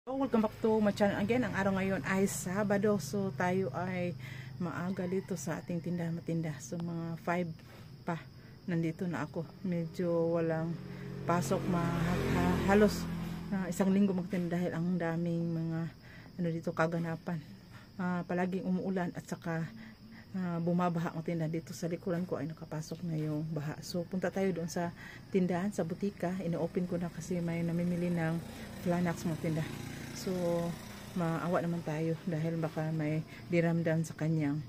Welcome back to my channel again. Ang araw ngayon ay Sabado. So tayo ay maaga dito sa ating tindahan matinda. So mga 5 pa nandito na ako. Medyo walang pasok, halos isang linggo magtinda dahil ang daming mga dito kaganapan. Palaging umuulan at saka bumabaha ang tindahan. Dito sa likuran ko ay nakapasok na yung baha. So punta tayo doon sa tindahan, sa butika. Ino-open ko na kasi may namimili ng Flanax mga tindahan. So maawa naman tayo dahil baka may diramdam sa kanyang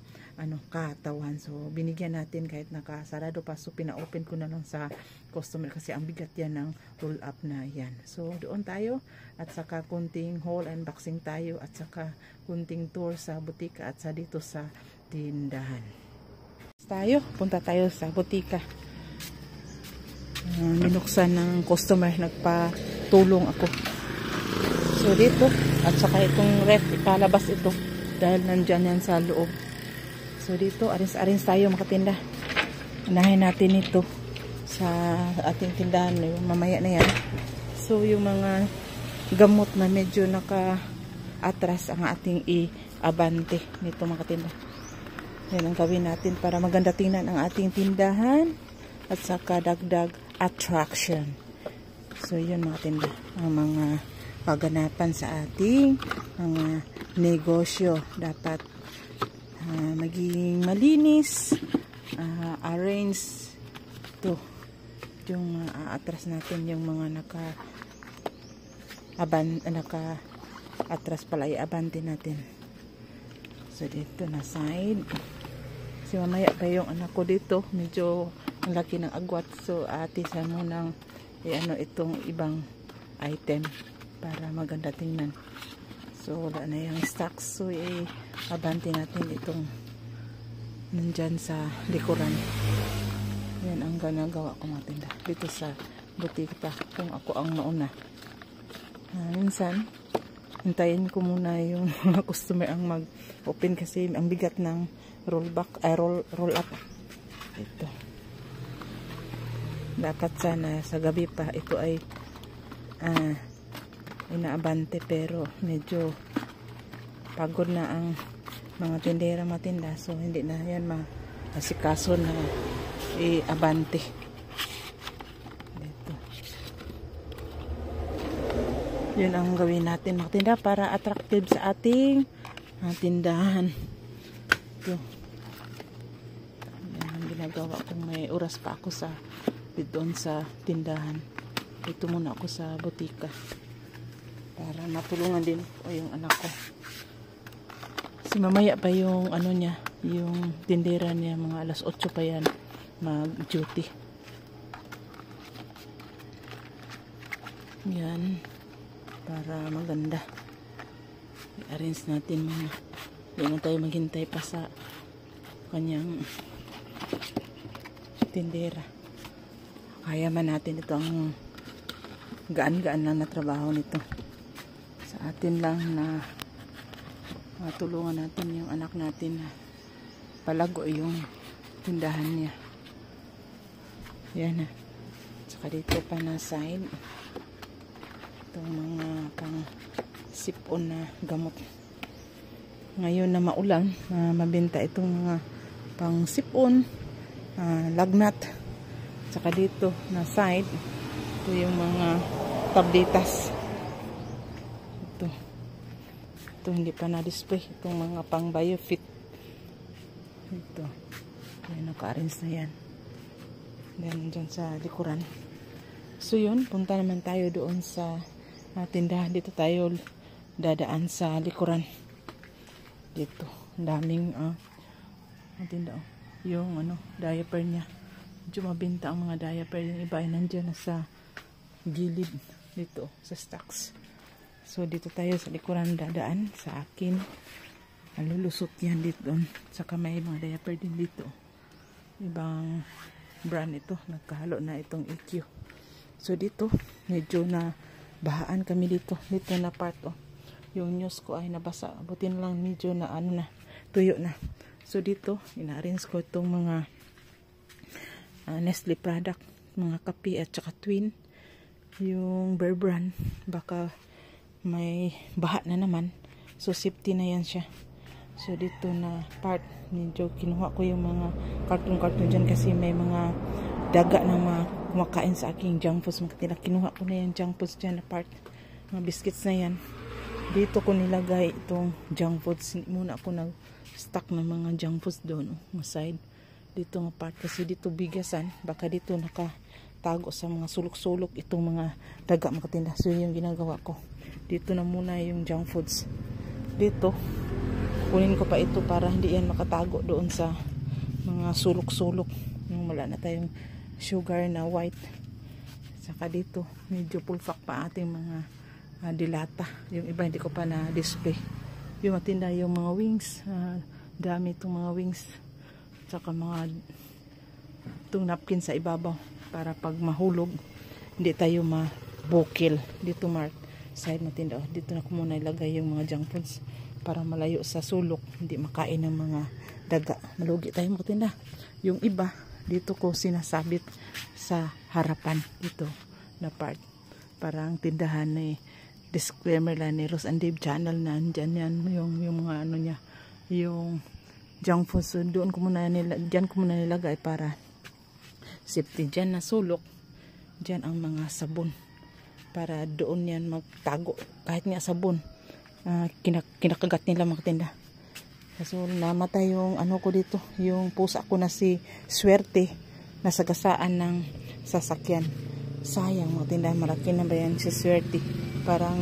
katawan. So binigyan natin kahit nakasarado pa. So pina-open ko na lang sa customer kasi ang bigat yan ng roll up na yan. So doon tayo at saka kunting haul unboxing tayo at saka kunting tour sa butika at sa dito sa tindahan. Punta tayo sa butika. Minuksan ng customer, nagpatulong ako. So dito, at saka itong ref, ipalabas ito dahil nandyan yan sa loob. So dito, arins tayo makatinda. Unahin natin ito sa ating tindahan, yung mamaya na yan. So yung mga gamot na medyo naka-atras ang ating i-abante nito makatinda. Yan ang gawin natin para maganda tingnan ang ating tindahan at saka dagdag attraction. So yun makatinda, ang mga paganapan sa ating mga negosyo. Dapat maging malinis, arrange to yung atras natin, yung mga naka-atras pala i-abante natin. So dito na side. Si mamaya pa yung anak ko dito, medyo ang laki ng agwat. So atisan mo ng itong ibang item para maganda tingnan. So wala na yung stocks. So abante natin itong nandyan sa likuran. Yan ang ginagawa ko mga tinda dito sa butika kung ako ang mauna. Minsan hintayin ko muna yung mga customer ang mag-open kasi ang bigat ng roll up. Ito. Dapat sana sa gabi pa ito ay inaabante, pero medyo pagod na ang mga tindera matinda, so hindi na yan masikaso na i-abante. Dito. Yun ang gawin natin mga tinda para attractive sa ating tindahan. Ito. Yan ang ginagawa kung may oras pa ako doon sa tindahan. Ito muna ako sa butika para matulungan din ko yung anak ko. Si mamaya pa yung yung tindera niya, mga alas 8 pa yan mag-duty. Yan, para maganda. I-arrange natin mga. Hindi na tayo maghintay pa sa kanyang tindera. Kaya man natin ito, ang gaan-gaan lang na trabaho nito. Sa atin lang na matulungan natin yung anak natin na palago yung tindahan niya. Yan na. Saka dito pa na side itong mga pang sipon na gamot. Ngayon na maulan, mabenta itong mga pang sipon, lagnat. Saka dito na side ito yung mga tabletas. Ito hindi pa na-display. Itong mga pang biofit. Ito. Ayan, naka-arrange na yan. Yan, dyan sa likuran. So yun, punta naman tayo doon sa tindahan. Dito tayo dadaan sa likuran. Dito. Ang daming tinda. Yung diaper niya. Medyo mabinta ang mga diaper. Yung iba ay nandiyan na sa gilid. Dito, sa stocks. So dito tayo sa likuran dadaan sa akin. Nalulusot yan dito. Saka may mga diaper din dito. Ibang brand ito. Nagkahalo na itong EQ. So dito, medyo na bahaan kami dito. Dito na part yung news ko ay nabasa. Butin lang medyo na tuyo na. So dito, ina-arrange ko itong mga Nestle product. Mga kape at saka Twin. Yung Bear Brand. Baka may baha na naman. So safety na yan siya. So dito na part, medyo kinuha ko yung mga carton dyan kasi may mga daga na mga kumakain sa aking junk foods. Kinuha ko na yung junk foods dyan na part. Mga biscuits na yan. Dito ko nilagay itong junk foods. Muna ako nag-stock ng mga junk foods doon. Side. Dito nga part kasi dito bigasan. Baka dito nakatago sa mga sulok-sulok itong mga daga makatinda. So yung ginagawa ko. Dito na muna yung junk foods. Dito kunin ko pa ito para hindi yan makatago doon sa mga sulok-sulok. Wala na tayong sugar na white. Saka dito medyo pulfak pa ating mga dilata. Yung iba hindi ko pa na display. Yung matinda yung mga wings. Dami itong mga wings. Saka mga itong napkin sa ibabaw para pag mahulog hindi tayo mabukil. Dito mark side matinda. Dito na ko muna ilagay yung mga junk foods para malayo sa sulok, hindi makain ng mga daga. Malugi tayo matinda. Yung iba dito ko sinasabit sa harapan dito na part. Parang tindahan na disclaimer lang ni Rose and Dave channel na andyan yan yung mga ano niya, yung junk food. So, dyan ko muna nilagay para safety. Dyan na sulok, dyan ang mga sabon para doon yan magtago kahit nga sabon. Kinakagat nila mga tinda. So namatay yung ano ko dito, yung pusa ko na si Swerte, nasagasaan ng sasakyan. Sayang mga tinda, malaki na ba yan si Swerte? Parang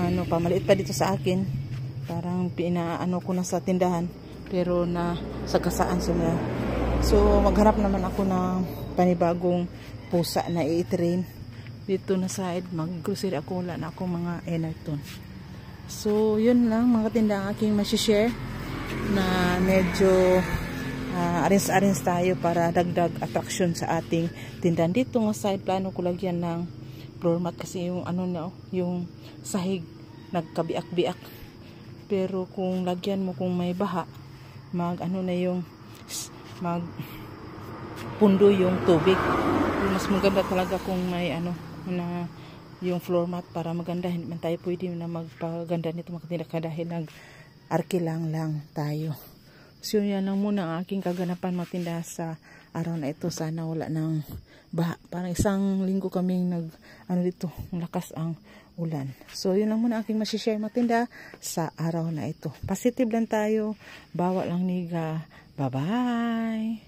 ano, pamaliit pa dito sa akin. Parang pinaano ko na sa tindahan, pero nasagasaan sila. So magharap naman ako ng panibagong pusa na i-train. Dito na side, mag-grocery ako, wala na akong mga Enerton. So, yun lang mga tinda ang aking masishare na medyo arrange tayo para dagdag attraction sa ating tindahan. Dito nga side, plano ko lagyan ng floor mat kasi yung ano na, yung sahig nagkabiak-biak. Pero kung lagyan mo, kung may baha, mag pundo yung tubig. Mas maganda talaga kung may ano na yung floor mat para maganda. Hindi man tayo pwede na magpaganda nito mga tinda dahil nag-arkilang lang tayo. So yan lang muna ang aking kaganapan matinda sa araw na ito. Sana wala ng baha. Parang isang linggo kaming dito, lakas ang ulan. So yun lang muna aking masishare matinda sa araw na ito. Positive lang tayo, bawal lang niga. Bye bye.